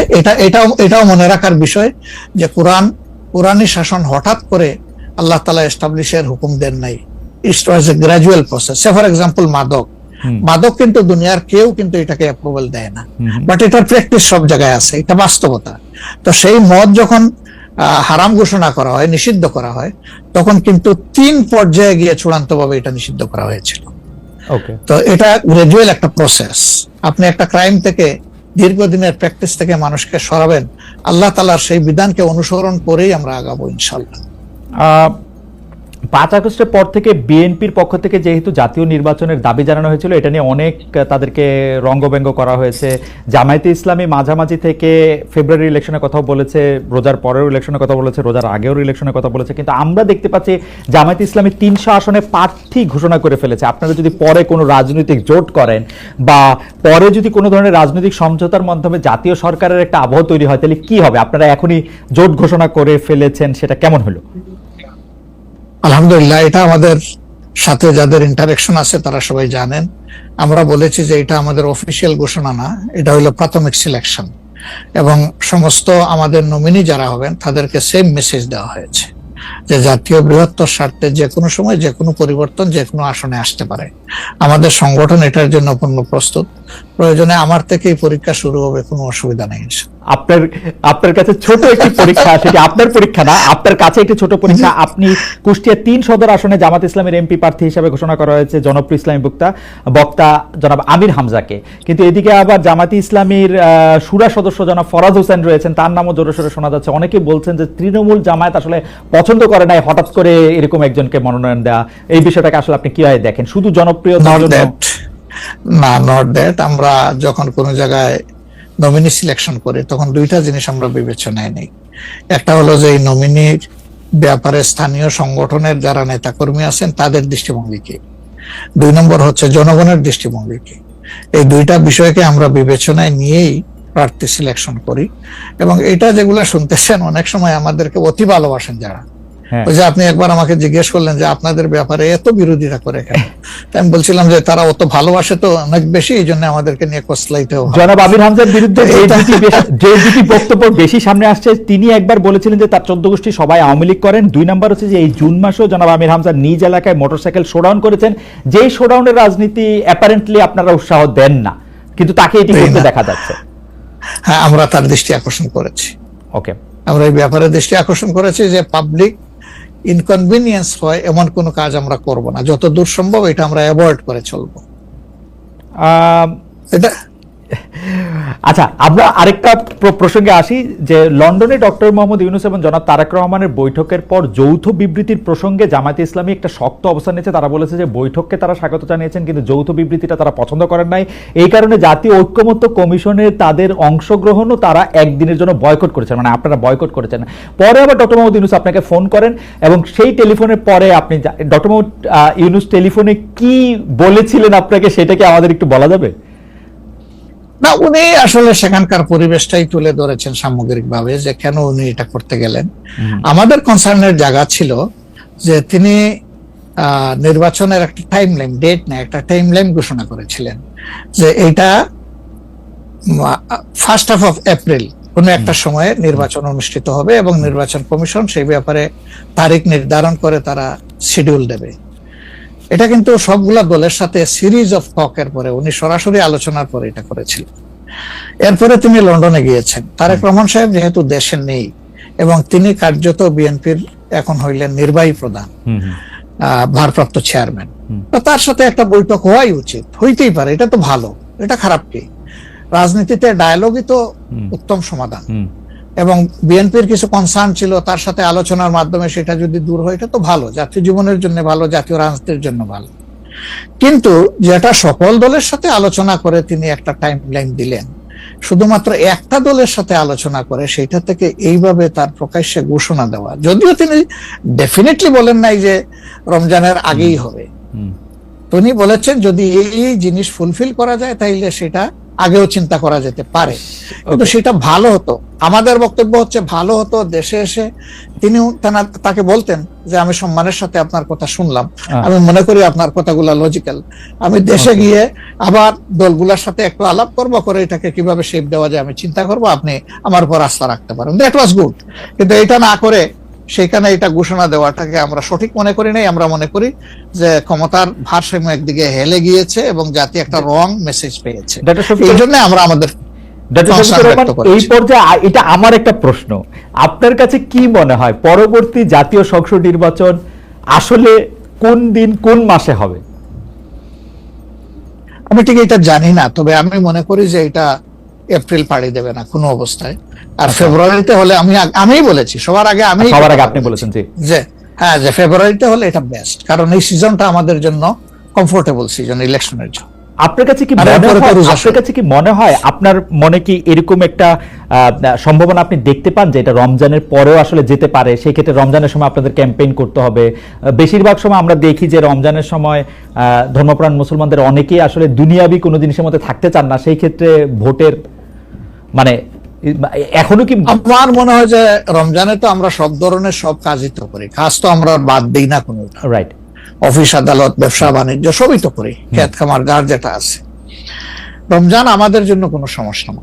এটাও মনে রাখার বিষয় যে কোরআনী শাসন হঠাৎ করে আল্লাহ তাআলা এস্টাবলিশের হুকুম দেন নাই। It was a gradual process. For example মাদক কিন্তু দুনিয়ার কেউ কিন্তু এটাকে অ্যাপ্রুভাল দেয় না, বাট এটার প্র্যাকটিস সব জায়গায় আছে, এটা বাস্তবতা। তো সেই মদ যখন হারাম ঘোষণা করা হয়, নিষিদ্ধ করা হয়, তখন কিন্তু 3 পর্যায়ে গিয়ে চূড়ান্ত ভাবে এটা নিষিদ্ধ করা হয়েছিল। তো এটা গ্রাজুয়াল একটা প্রসেস। আপনি একটা ক্রাইম থেকে, দীর্ঘদিনের প্র্যাকটিস থেকে মানুষকে সরাবেন, আল্লাহ তাআলার সেই বিধানকে অনুসরণ করেই আমরা আগাবো ইনশাআল্লাহ। 5 আগস্টের পর থেকে বিএনপির পক্ষ থেকে যেহেতু জাতীয় নির্বাচনের দাবি জানানো হয়েছিল, এটা নিয়ে অনেক তাদেরকে রঙ্গব্যঙ্গ করা হয়েছে। জামায়াতে ইসলামী মাঝামাঝি থেকে ফেব্রুয়ারি ইলেকশনের কথা বলেছে, রোজার পরেও ইলেকশনের কথা বলেছে, রোজার আগেও ইলেকশনের কথা বলেছে, কিন্তু আমরা দেখতে পাচ্ছি জামায়াতে ইসলামী 300 আসনে প্রার্থী ঘোষণা করে ফেলেছে। আপনারা যদি পরে কোনো রাজনৈতিক জোট করেন বা পরে যদি কোনো ধরনের রাজনৈতিক সমঝোতার মাধ্যমে জাতীয় সরকারের একটা আবহ তৈরি হয়, তাহলে কি হবে? আপনারা এখনই জোট ঘোষণা করে ফেলেছেন, সেটা কেমন হলো? আলহামদুলিল্লাহ, এটা আমাদের সাথে যাদের ইন্টারেকশন আছে তারা সবাই জানেন। আমরা বলেছি যে এটা আমাদের অফিসিয়াল ঘোষণা না, এটা হলো প্রাথমিক সিলেকশন, এবং সমস্ত আমাদের নমিনি যারা হবেন তাদেরকে সেম মেসেজ দেওয়া হয়েছে যে জাতীয় বৃহত্তর স্বার্থে যে কোনো সময় যে কোনো পরিবর্তন যে কোনো আসনে আসতে পারে। আমাদের সংগঠন এটার জন্য পূর্ণ প্রস্তুত। প্রয়োজনে আমার থেকেই পরীক্ষা শুরু হবে, কোনো অসুবিধা নেই। আপনার কাছে ছোট একটি পরীক্ষা, সেটা আপনার পরীক্ষা না, আপনার কাছে একটি ছোট পরীক্ষা। আপনি কুষ্টিয়া 3 সদর আসনে জামাত ইসলামের এমপি প্রার্থী হিসেবে ঘোষণা করা হয়েছে জনপ্রিয় ইসলামী বক্তা জনাব আমির হামজাকে, কিন্তু এদিকে আবার জামাতি ইসলামীর শুরা সদস্য জনাব ফরাজ হোসেন রয়েছেন, তার নামও জোরে সোরে শোনা যাচ্ছে। অনেকে বলছেন যে তৃণমূল জামায়াত আসলে পছন্দ করে নাই হঠাৎ করে এরকম একজনকে মনোনয়ন দেওয়া। এই বিষয়টাকে আসলে আপনি কিভাবে দেখেন? শুধু জনপ্রিয়তা না, নট দ্যাট। আমরা যখন কোনো জায়গায় নমিনি সিলেকশন করি তখন 2টা জিনিস আমরা বিবেচনায় নেই। একটা হলো যে এই নমিনির ব্যাপারে স্থানীয় সংগঠনের যারা নেতাকর্মী আছেন তাদের দৃষ্টিভঙ্গি কি, 2 নম্বর হচ্ছে জনগণের দৃষ্টিভঙ্গি কি। এই 2টা বিষয়কে আমরা বিবেচনায় নিয়েই প্রার্থী সিলেকশন করি। এবং এটা যেগুলা শুনতেছেন, অনেক সময় আমাদেরকে অতি ভালোবাসেন যারা, ওই যে আপনি একবার আমাকে জিজ্ঞেস করলেন যে আপনাদের ব্যাপারে এত বিরোধিতা করে কেন, আমি বলছিলাম যে তারা অত ভালোবাসে তো অনেক বেশি, এই জন্য আমাদেরকে নিয়ে কসলাইতে হবে। জনাব আমির হামজার বিরুদ্ধে যে দুটি বক্তব্য বেশি সামনে আসছে, তিনি একবার বলেছিলেন যে তার 14 গোষ্ঠী সবাই আওয়ামী লীগ করেন। 2 নম্বর হচ্ছে যে এই জুন মাসেও জনাব আমির হামজা নিজ এলাকায় মোটরসাইকেল শোডাউন করেছেন, যেই শোডাউনের রাজনীতি অ্যাপারেন্টলি আপনারা উৎসাহ দেন না, কিন্তু তাকে এটি করতে দেখা যাচ্ছে। হ্যাঁ, আমরা তার দৃষ্টি আকর্ষণ করেছি। ওকে, আমরা এই ব্যাপারে দৃষ্টি আকর্ষণ করেছি যে পাবলিক ইনকনভিনিয়েন্স হয় এমন কোনো কাজ আমরা করব না, যত দূর সম্ভব এটা আমরা অ্যাভয়েড করে চলবো। এটা আচ্ছা, আমরা আরেকটা প্রসঙ্গে আসি যে লন্ডনে ডক্টর মোহাম্মদ ইউনূস এবং জনাব তারেক রহমানের বৈঠকের পর যৌথ বিবৃতির প্রসঙ্গে জামায়াতে ইসলামী একটা শক্ত অবস্থান নিয়েছে। তারা বলেছে যে বৈঠককে তারা স্বাগত জানিয়েছেন, কিন্তু যৌথ বিবৃতিটা তারা পছন্দ করেন নাই। এই কারণে জাতীয় ঐক্যমত্য কমিশনে তাদের অংশগ্রহণও তারা একদিনের জন্য বয়কট করেছেন, মানে আপনারা বয়কট করেছেন। পরে আবার ডক্টর মোহাম্মদ ইউনূস আপনাকে ফোন করেন এবং সেই টেলিফোনের পরে আপনি ডক্টর মোহাম্মদ ইউনূস টেলিফোনে কি বলেছিলেন আপনাকে, সেটাকে আমাদের একটু বলা যাবে? না, উনি আসলে সেখানকার পরিবেশটাই তুলে ধরেছেন সামগ্রিকভাবে যে কেন উনি এটা করতে গেলেন। আমাদের কনসার্নের জায়গা ছিল যে তিনি নির্বাচনের একটা টাইম লাইন, ডেট না, একটা টাইম লাইন ঘোষণা করেছিলেন যে এইটা 1st of April কোন একটা সময়ে নির্বাচন অনুষ্ঠিত হবে এবং নির্বাচন কমিশন সেই ব্যাপারে তারিখ নির্ধারণ করে তারা শিডিউল দেবে। এটা কিন্তু সবগুলা দলের সাথে সিরিজ অফ টকের পরে, উনি সরাসরি আলোচনার পরে এটা করেছিল। এরপরে তিনি লন্ডনে গিয়েছেন। তারেক রহমান সাহেব যেহেতু দেশে নেই এবং তিনি কার্যত বিএনপির এখন হইলেন নির্বাহী প্রধান, হুম, হুম, ভারপ্রাপ্ত চেয়ারম্যান। তো তার সাথে একটা বৈঠক হওয়াই উচিত, হইতেই পারে, এটা তো ভালো, এটা খারাপ কি? রাজনীতিতে ডায়ালগই তো উত্তম সমাধান। হুম, এবং বিএনপির কিছু কনসার্ন ছিল, তার সাথে আলোচনার মাধ্যমে সেটা যদি দূর হয়, এটা তো ভালো, জাতীয় জীবনের জন্য ভালো, জাতীয় রাজনীতির জন্য ভালো। কিন্তু যেটা সকল দলের সাথে আলোচনা করে তিনি একটা টাইম লাইন দিলেন, শুধুমাত্র একটা দলের সাথে আলোচনা করে সেটা থেকে এইভাবে তার প্রকাশ্যে ঘোষণা দেওয়া, যদিও তিনি ডেফিনেটলি বলেন নাই যে রমজানের আগেই হবে, হুম, তিনি বলেছেন যদি এই জিনিস ফুলফিল করা যায় তাইলে সেটা আগেও চিন্তা করা যেতে পারে, কিন্তু সেটা ভালো হতো। আমাদের বক্তব্য হচ্ছে ভালো হতো দেশে এসে তিনি তাকে বলতেন যে আমি সম্মানের সাথে আপনার কথা শুনলাম, আমি মনে করি আপনার কথাগুলো লজিক্যাল, আমি দেশে গিয়ে আবার দলগুলোর সাথে একটু আলাপ করবো, করে এটাকে কিভাবে শেপ দেওয়া যায় আমি চিন্তা করবো, আপনি আমার উপর আস্থা রাখতে পারেন। That was good. কিন্তু এটা না করে সেখানে এটা ঘোষণা দেওয়াটাকে আমরা সঠিক মনে করি নাই। আমরা মনে করি যে ক্ষমতার ভারসাম্য একদিকে হেলে গিয়েছে এবং জাতি একটা রং মেসেজ পেয়েছে, এই জন্য আমরা আমাদের এই পর্যায়ে এটা আমার একটা প্রশ্ন, আপনার কাছে কি মনে হয় পরবর্তী জাতীয় সংসদ নির্বাচন আসলে কোন দিন কোন মাসে হবে? আমি ঠিক এটা জানি না, তবে আমি মনে করি যে এটা এপ্রিল পাড়ি দেবে না কোনো অবস্থায়। আর ফেব্রুয়ারিতে হলে আমি বলেছি সবার আগে, আপনি বলেছেন যে হ্যাঁ, যে ফেব্রুয়ারিতে হলে এটা বেস্ট, কারণ এই সিজনটা আমাদের জন্য কমফোর্টেবল সিজন ইলেকশনের জন্য। আপনার কাছে কি মনে হয় আপনার মনে কি এরকম একটা সম্ভাবনা আপনি দেখতে পান যে এটা রমজানের পরেও আসলে যেতে পারে? সেই ক্ষেত্রে রমজানের সময় আপনাদের ক্যাম্পেইন করতে হবে। বেশিরভাগ সময় আমরা দেখি যে রমজানের সময় ধর্মপ্রাণ মুসলমানদের অনেকেই আসলে দুনিয়াবি কোনো জিনিসের মধ্যে থাকতে চান না, সেই ক্ষেত্রে ভোটের মানে এখনো কি? আমার মনে হয় যে রমজানে তো আমরা সব ধরনের সব কাজই তো করি, কাজ তো আমরা বাদ দিই না কোনো, রাইট? অফিস আদালত ব্যবসা বাণিজ্য সবই তো করি, খেত খামার যার যেটা আছে। রমজান আমাদের জন্য কোনো সমস্যা না,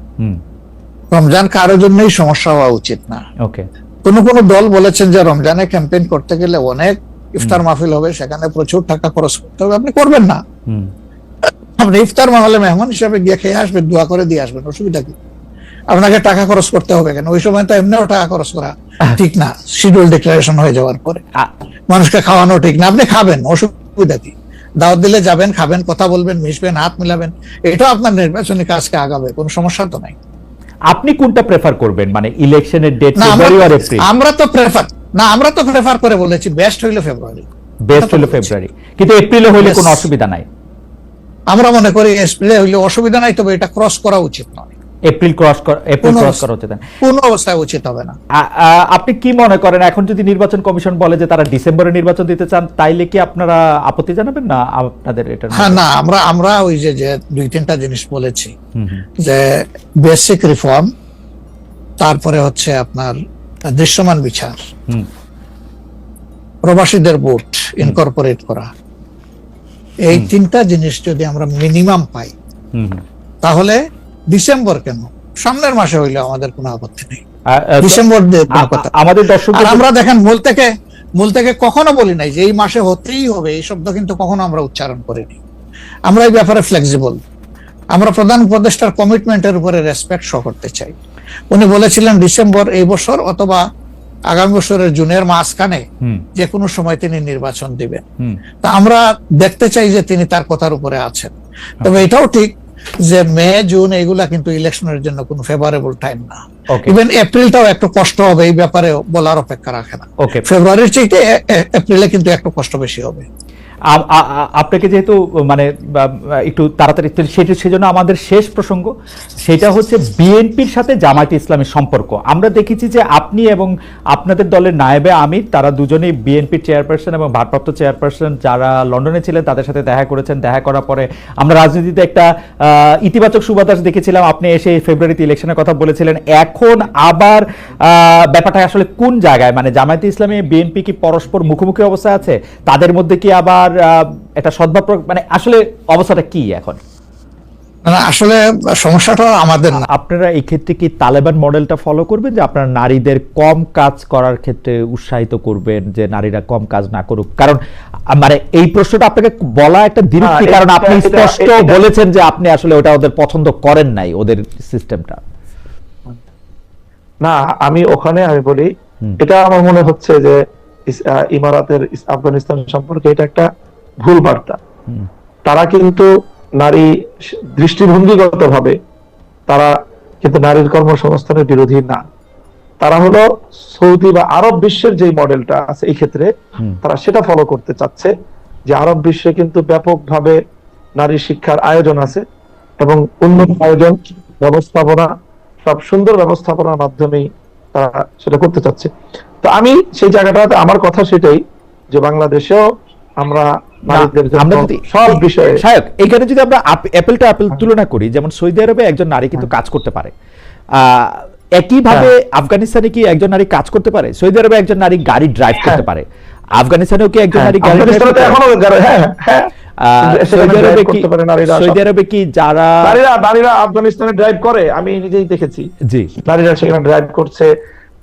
রমজান কারো জন্যই সমস্যা হওয়া উচিত না। ওকে। কোন দল বলেছেন যে রমজানে ক্যাম্পেইন করতে গেলে অনেক ইফতার মাহফিল হবে, সেখানে প্রচুর টাকা খরচ করতে হবে, আপনি করবেন না। আপনি ইফতার মাহফিলে মেহমান হিসাবে গিয়ে খেয়ে আসবেন, দোয়া করে দিয়ে আসবেন, অসুবিধা কি? আপনাকে টাকা খরচ করতে হবে কেন? ওই সময় তো এমনিও টাকা খরচ করা ঠিক না, শিডিউল ডিক্লারেশন হয়ে যাওয়ার পরে মানুষকে খাওয়ানো ঠিক না। আপনি খাবেন, অসুবিধা কি? দাওয়াত দিলে যাবেন, খাবেন, কথা বলবেন, মিশবেন, হাত মিলাবেন, এটাও আপনার নির্বাচনী কাজকে আগাবে, কোনো সমস্যা তো নাই। আপনি কোনটা প্রেফার করবেন, মানে ইলেকশনের ডেট ফেব্রুয়ারি আর এপ্রিল? আমরা তো প্রেফার করে বলেছি বেস্ট হইলো ফেব্রুয়ারি, কিন্তু এপ্রিলে হইলে কোনো অসুবিধা নাই। আমরা মনে করি এপ্রিলে হইলে অসুবিধা নাই, তবে এটা ক্রস করা উচিত নয়। এপ্রিল ক্রস করা উচিত না, কোনো অবস্থায় উচিত হবে না। আপনি কি মনে করেন এখন যদি নির্বাচন কমিশন বলে যে তারা ডিসেম্বরে নির্বাচন দিতে চান, তাইলে কি আপনারা আপত্তি জানাবেন না আপনাদের এটা? হ্যাঁ, না, আমরা ওই যে দুই তিনটা জিনিস বলেছি, যে বেসিক রিফর্ম, তারপরে হচ্ছে আপনার দৃশ্যমান বিচার, প্রবাসীদের ভোট ইনকর্পোরেট করা, এই তিনটা জিনিস যদি আমরা মিনিমাম পাই তাহলে ডিসেম্বর কেন, সামনের মাসে হইলে আমাদের কোনো আপত্তি নেই। ডিসেম্বর আমাদের দর্শক, আমরা দেখেন মূল থেকে কখনো বলি নাই যে এই মাসে হতেই হবে, এই শব্দ কিন্তু কখনো আমরা উচ্চারণ করিনি। আমরা এই ব্যাপারে ফ্লেক্সিবল। আমরা প্রধান উপদেষ্টার কমিটমেন্টের উপরে রেসপেক্ট শো করতে চাই। উনি বলেছিলেন ডিসেম্বর এই বছর অথবা আগামী বছরের জুনের মাঝখানে যে কোনো সময় তিনি নির্বাচন দিবেন। তা আমরা দেখতে চাই যে তিনি তার কথার উপরে আছেন। তবে এটাও ঠিক যে মে জুন এগুলা কিন্তু ইলেকশনের জন্য কোনো ফেভারেবল টাইম না। ইভেন এপ্রিলটাও একটু কষ্ট হবে, এই ব্যাপারে বলার অপেক্ষা রাখে না। ফেব্রুয়ারির চাইতে এপ্রিলে কিন্তু একটু কষ্ট বেশি হবে। আপনাকে যেহেতু মানে একটু তাড়াতাড়ি, সেজন্য আমাদের শেষ প্রসঙ্গ সেটা হচ্ছে বিএনপির সাথে জামায়াতে ইসলামের সম্পর্ক। আমরা দেখেছি যে আপনি এবং আপনাদের দলের নায়েবে আমির, তারা দুজনেই বিএনপির চেয়ারপারসন এবং ভারপ্রাপ্ত চেয়ারপারসন যারা লন্ডনে ছিলেন তাদের সাথে দেখা করেছেন। দেখা করার পরে আমরা রাজনীতিতে একটা ইতিবাচক সুবাতাস দেখেছিলাম। আপনি এসে ফেব্রুয়ারিতে ইলেকশনের কথা বলেছিলেন। এখন আবার ব্যাপারটা আসলে কোন জায়গায়, মানে জামায়াতে ইসলামী বিএনপি কি পরস্পর মুখোমুখি অবস্থায় আছে? তাদের মধ্যে কি আবার একটা সদ্ভাব, মানে আসলে অবস্থাটা কি এখন? আসলে সমস্যাটা আমাদের না। আপনারা এই ক্ষেত্রে কি তালেবান মডেলটা ফলো করবেন, যে আপনারা নারীদের কম কাজ করার ক্ষেত্রে উৎসাহিত করবেন, যে নারীরা কম কাজ না করুক? কারণ মানে এই প্রশ্নটা আপনাকে বলা একটা বিরক্তি, কারণ আপনি স্পষ্ট বলেছেন যে আপনি আসলে ওটা ওদের পছন্দ করেন নাই, ওদের সিস্টেমটা। না, আমি বলি এটা আমার মনে হচ্ছে যে ইমারাতের আফগানিস্তান সম্পর্কে এটা একটা ভুল বার্তা। হুম, তারা কিন্তু নারী দৃষ্টিভঙ্গিগত ভাবে তারা কিন্তু নারীর কর্মসংস্থানের বিরোধী না। তারা হলো সৌদি বা আরব বিশ্বের যে মডেলটা আছে এই ক্ষেত্রে হুম, তারা সেটা ফলো করতে চাচ্ছে, যে আরব বিশ্বে কিন্তু ব্যাপকভাবে নারী শিক্ষার আয়োজন আছে এবং উন্নত আয়োজন, ব্যবস্থাপনা, সব সুন্দর ব্যবস্থাপনার মাধ্যমেই তারা সেটা করতে চাচ্ছে। তো আমি সেই জায়গাটাতে আমার কথা সেটাই, যে বাংলাদেশেও আমরা নারীদের আমরা জন্য যদি সব বিষয়ে শায়ক এখানে যদি আমরা অ্যাপেল টু অ্যাপেল তুলনা করি, যেমন সৌদি আরবে একজন নারী কিন্তু কাজ করতে পারে, একইভাবে আফগানিস্তানে কি একজন নারী কাজ করতে পারে? সৌদি আরবে একজন নারী গাড়ি ড্রাইভ করতে পারে, আফগানিস্তানেও কি একজন নারী গাড়ি ড্রাইভ আফগানিস্তানে করতে তো পারে? এখনো হ্যাঁ হ্যাঁ সেখানে সৌদি আরবে drive কি করতে পারে নারীরা, সৌদি আরবে কি যারা নারীরা আফগানিস্তানে ড্রাইভ করে, আমি নিজেই দেখেছি। জি নারীরা সেখানে ড্রাইভ করছে,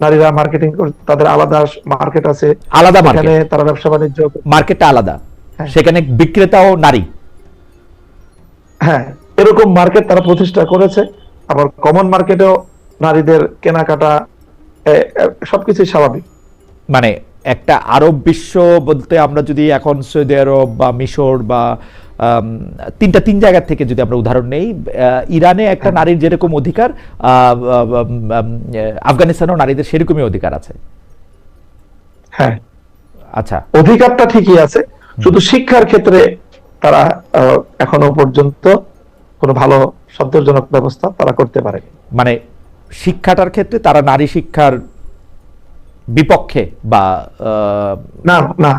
নারীরা মার্কেটিং করছে, তাদের আলাদা মার্কেট আছে, আলাদা সেখানে মার্কেট, তারা ব্যবসা বাণিজ্য মার্কেটটা আলাদা, হ্যাঁ। সেখানে বিক্রেতাও নারী। হ্যাঁ এরকম মার্কেট তারা প্রতিষ্ঠা করেছে। আবার কমন মার্কেটেও নারীদের কেনাকাটা সবকিছু স্বাভাবিক। মানে একটা আরব বিশ্ব বলতে আমরা যদি এখন সৌদি আরব বা মিশর বা তিন জায়গা থেকে যদি আমরা উদাহরণ নেই, ইরানে একটা নারীর যেরকম অধিকার, আফগানিস্তানেও নারীদের সেরকমই অধিকার আছে। হ্যাঁ আচ্ছা, অধিকারটা ঠিকই আছে, শুধু শিক্ষার ক্ষেত্রে তারা এখনো পর্যন্ত কোনো ভালো সন্তোষজনক ব্যবস্থা তারা করতে পারে। মানে শিক্ষাটার ক্ষেত্রে তারা নারী শিক্ষার বিপক্ষে বা না না,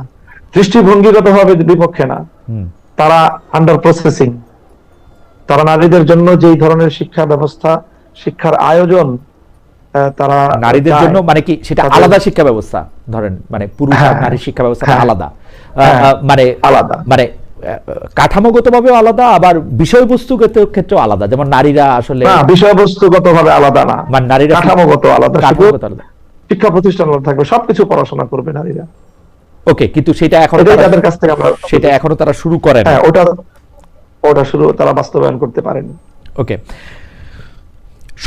দৃষ্টিভঙ্গিগত ভাবে বিপক্ষে না, হুম, তারা আন্ডার প্রসেসিং। তারা নারীদের জন্য যেই ধরনের শিক্ষা ব্যবস্থা, শিক্ষার আয়োজন তারা নারীদের চায়, জন্য মানে কি সেটা তাদের- আলাদা শিক্ষা ব্যবস্থা, ধরেন মানে পুরুষ আর হ্যাঁ, নারী শিক্ষা ব্যবস্থা হ্যাঁ, আলাদা, হ্যাঁ, মানে আলাদা। মানে কাঠামোগতভাবেও আলাদা, আবার বিষয়বস্তুগত ক্ষেত্রেও আলাদা। যেমন নারীরা আসলে না, বিষয়বস্তুগত ভাবে আলাদা না, মানে নারীরা কাঠামোগত আলাদা, শুধু কাঠামোগত আলাদা। শিক্ষা প্রতিষ্ঠান থাকবে, সবকিছু পড়াশোনা করবে নারীরা। ওকে, কিন্তু সেটা এখন এটাই তাদের কাছ থেকে আমরা, সেটা এখনো তারা শুরু করে না। হ্যাঁ ওটা শুরু তারা বাস্তবায়ন করতে পারেনি। ওকে,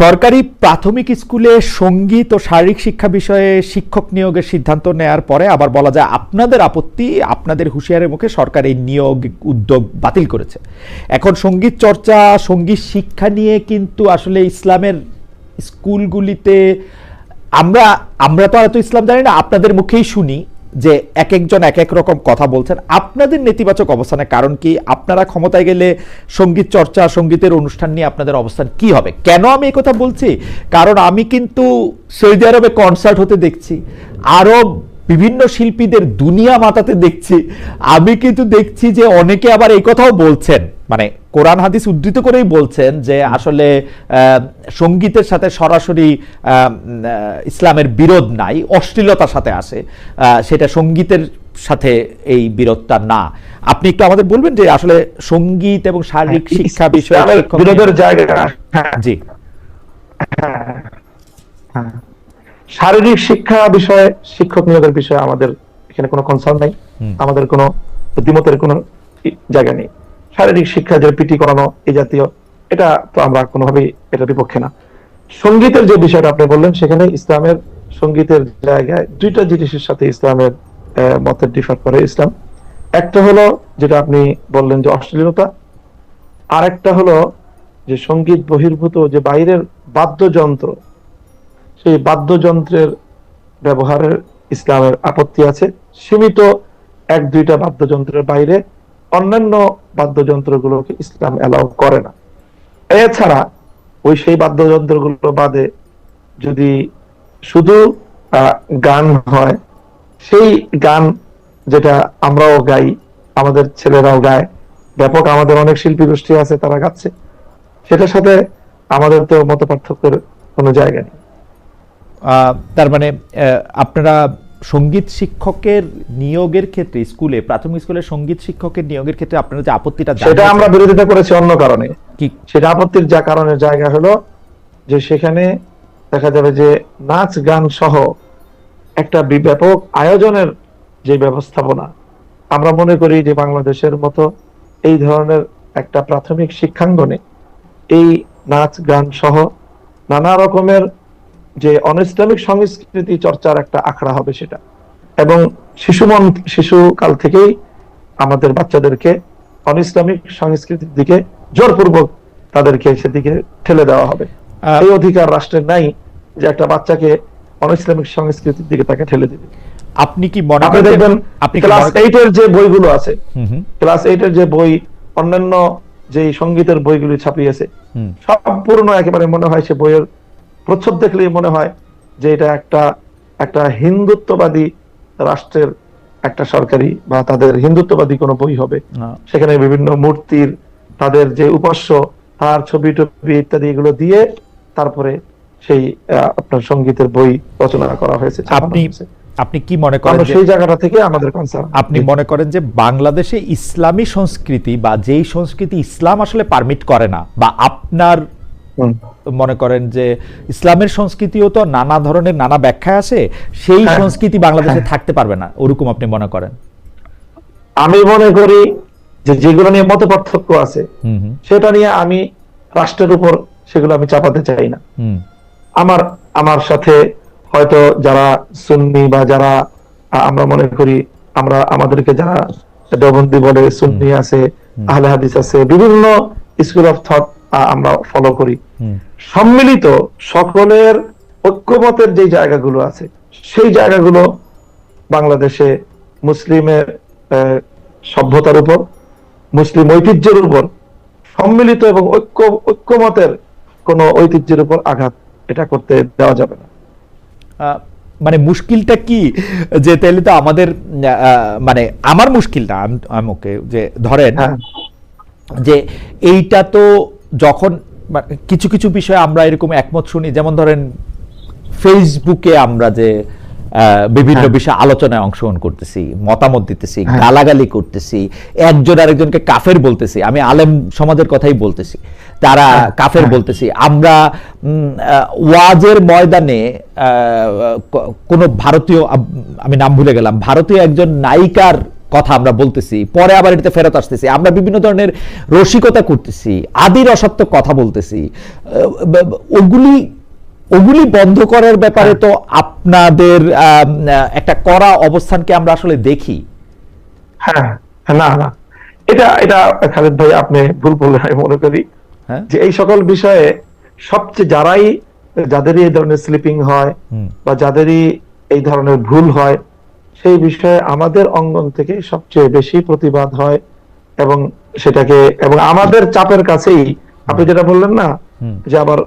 সরকারি প্রাথমিক স্কুলে সঙ্গীত ও শারীরিক শিক্ষা বিষয়ে শিক্ষক নিয়োগের সিদ্ধান্ত নেয়ার পরে আবার বলা যায় আপনাদের আপত্তি, আপনাদের হুঁশিয়ারের মুখে সরকার এই নিয়োগ উদ্যোগ বাতিল করেছে। এখন সঙ্গীত চর্চা, সঙ্গীত শিক্ষা নিয়ে কিন্তু আসলে ইসলামের স্কুলগুলিতে আমরা তো আর এত ইসলাম জানি না, আপনাদের মুখেই শুনি যে এক একজন এক এক রকম কথা বলছেন। আপনাদের নেতিবাচক অবস্থানের কারণ কি? আপনারা ক্ষমতায় গেলে সঙ্গীত চর্চা, সঙ্গীতের অনুষ্ঠান নিয়ে আপনাদের অবস্থান কি হবে? কেন আমি এই কথা বলছি? কারণ আমি কিন্তু সৌদি আরবে কনসার্ট হতে দেখছি, আরব বিভিন্ন শিল্পীদের দুনিয়া মাতাতে দেখছি। আমি কিন্তু দেখছি যে অনেকে আবার এই কথাও বলছেন, মানে কোরআন হাদিস উদ্ধৃত করেই বলছেন যে আসলে সঙ্গীতের সাথে সরাসরি ইসলামের বিরোধ নাই, অশ্লীলতার সাথে আসে, সেটা সঙ্গীতের সাথে এই বিরোধটা না। আপনি একটু আমাদের বলবেন যে আসলে সঙ্গীত এবং শারীরিক শিক্ষা বিষয়ে বিরোধের জায়গা, হ্যাঁ জি হ্যাঁ, শারীরিক শিক্ষা বিষয়ে, শিক্ষক নিয়োগের বিষয়ে আমাদের এখানে কোনো কনসার্ন নাই, আমাদের কোনো দ্বিমতের কোনো জায়গা নেই। শারীরিক শিক্ষা, যে পিটি করানো এই জাতীয়, এটা তো আমরা কোনোভাবেই এটা বিপক্ষে না। সঙ্গীতের যে বিষয়টা আপনি বললেন, সেখানে ইসলামের সঙ্গীতের জায়গায় দুইটা জিনিসের সাথে ইসলামের মতের ডিফার করে ইসলাম। একটা হলো যেটা আপনি বললেন যে অশ্লীলতা, আর একটা হলো যে সঙ্গীত বহির্ভূত যে বাইরের বাদ্যযন্ত্র, সেই বাদ্যযন্ত্রের ব্যবহারের ইসলামের আপত্তি আছে। সীমিত এক দুইটা বাদ্যযন্ত্রের বাইরে অন্যান্য বাদ্যযন্ত্রগুলোকে ইসলাম অ্যালাউ করে না। এছাড়া ওই সেই বাদ্যযন্ত্রগুলো বাদে যদি শুধু গান হয়, সেই গান যেটা আমরাও গাই, আমাদের ছেলেরাও গায়, ব্যাপক আমাদের অনেক শিল্পী গোষ্ঠী আছে তারা গাচ্ছে, সেটার সাথে আমাদের তো মত পার্থক্যের কোনো জায়গা নেই। তার মানে আপনারা সঙ্গীত শিক্ষকের নিয়োগের ক্ষেত্রে স্কুলে, প্রাথমিক স্কুলে সঙ্গীত শিক্ষকের নিয়োগের ক্ষেত্রে আপনারা যে আপত্তিটা, সেটা আমরা বিরোধিতা করেছি অন্য কারণে। কি সেটা আপত্তির যা কারণের জায়গা হলো যে সেখানে দেখা যাবে যে নাচ গান সহ একটা ব্যাপক আয়োজনের যে ব্যবস্থাপনা, আমরা মনে করি যে বাংলাদেশের মতো এই ধরনের একটা প্রাথমিক শিক্ষাঙ্গনে এই নাচ গান সহ নানা রকমের যে অনিসলামিক সংস্কৃতি চর্চার একটা আখড়া হবে, সেটা এবং শিশুকাল থেকেই আমাদের বাচ্চাদেরকে অনইসলামিক সংস্কৃতির দিকে জোরপূর্বক তাদেরকে সেদিকে ঠেলে দেওয়া হবে। এই অধিকার রাষ্ট্রের নাই যে একটা বাচ্চাকে অনইসলামিক সংস্কৃতির দিকে তাকে ঠেলে দিবে। আপনি কি মনে আপনি দেখবেন ক্লাস 8 এর যে বইগুলো আছে, ক্লাস 8 এর যে বই, অন্যান্য যে সঙ্গীতের বইগুলি ছাপিয়েছে, সম্পূর্ণ একেবারে মনে হয় সে বইয়ের প্রচ্ছদ দেখলেই মনে হয় যে এটা একটা হিন্দুত্ববাদী রাষ্ট্রের একটা সরকারি বা তাদের হিন্দুত্ববাদী কোনো বই হবে। সেখানে বিভিন্ন মূর্তির, তাদের যে উপাস্য, তার ছবি টবি ইত্যাদি এগুলো দিয়ে তারপরে সেই আপনার সঙ্গীতের বই রচনা করা হয়েছে। আপনি কি মনে করেন সেই জায়গাটা থেকে আমাদের কনসার্ন? আপনি মনে করেন যে বাংলাদেশে ইসলামী সংস্কৃতি বা যেই সংস্কৃতি ইসলাম আসলে পারমিট করে না, বা আপনার মনে করেন যে ইসলামের সংস্কৃতিও তো নানা ধরনের নানা ব্যাখ্যা আছে, সেই সংস্কৃতি বাংলাদেশে থাকতে পারবে না, ওরকম আপনি মনে করেন? আমি মনে করি যে যেগুলো নিয়ে মত পার্থক্য আছে সেটা নিয়ে আমি রাষ্ট্রের উপর সেগুলো আমি চাপাতে চাই না। আমার সাথে হয়তো যারা সুন্নি বা যারা আমরা মনে করি আমাদেরকে যারা দেওবন্দি বলে, সুন্নি আছে, আহলে হাদিস আছে, বিভিন্ন স্কুল অফ থট আমরা ফলো করি, সম্মিলিত সকলের ঐক্যমতের যে জায়গাগুলো আছে সেই জায়গাগুলো বাংলাদেশে মুসলিমের সভ্যতার উপর, মুসলিম ঐতিহ্যের উপর সম্মিলিত এবং ঐক্যমতের কোন ঐতিহ্যের উপর আঘাত এটা করতে দেওয়া যাবে না। মানে মুশকিলটা কি যে তাহলে তো আমাদের মানে আমার মুশকিলটা আমাকে যে ধরেন যে এইটা তো যখন কিছু কিছু বিষয়ে আমরা এরকম একমত শুনি, যেমন ধরেন ফেসবুকে আমরা যে বিভিন্ন বিষয়ে আলোচনায় অংশগ্রহণ করতেছি, মতামত দিতেছি, গালাগালি করতেছি, একজন আরেকজনকে কাফের বলতেছি, আমি আলেম সমাজের কথাই বলতেছি, তারা কাফের বলতেছি, আমরা ওয়াজের ময়দানে কোন ভারতীয়, আমি নাম ভুলে গেলাম, ভারতীয় একজন নায়িকার কথা আমরা বলতেছি, পরে আবার এটাতে ফেরত আসতেছি, আমরা বিভিন্ন ধরনের রসিকতা করতেছি, আদির অসত্য কথা বলতেছি, ওগুলি বন্ধ করার ব্যাপারে তো আপনাদের একটা কড়া অবস্থানকে আমরা আসলে দেখি। না এটা খালেদ ভাই আপনি ভুল বললেন। আমি মনে করি যে এই সকল বিষয়ে সবচেয়ে যাদেরই এই ধরনের স্লিপিং হয় বা যাদেরই এই ধরনের ভুল হয়, সেই বিষয়ে আমাদের অঙ্গন থেকে সবচেয়ে বেশি প্রতিবাদ হয় এবং সেটাকে এবং আমাদের চাপের কাছেই আপনি যেটা বললেন না যে আবার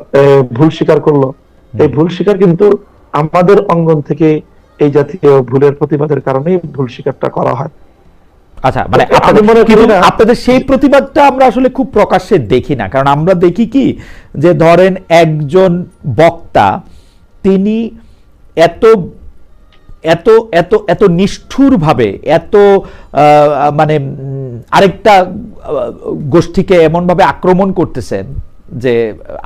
ভুল স্বীকার করলো, এই ভুল স্বীকার কিন্তু আমাদের অঙ্গন থেকে এই জাতীয় ভুলের প্রতিবাদের কারণেই ভুল স্বীকারটা করা হয়। আচ্ছা, মানে আপনাদের সেই প্রতিবাদটা আমরা আসলে খুব প্রকাশ্যে দেখি না, কারণ আমরা দেখি কি যে ধরেন একজন বক্তা তিনি এত এত এত এত নিষ্ঠুরভাবে এত মানে আরেকটা গোষ্ঠীকে এমনভাবে আক্রমণ করতেছেন যে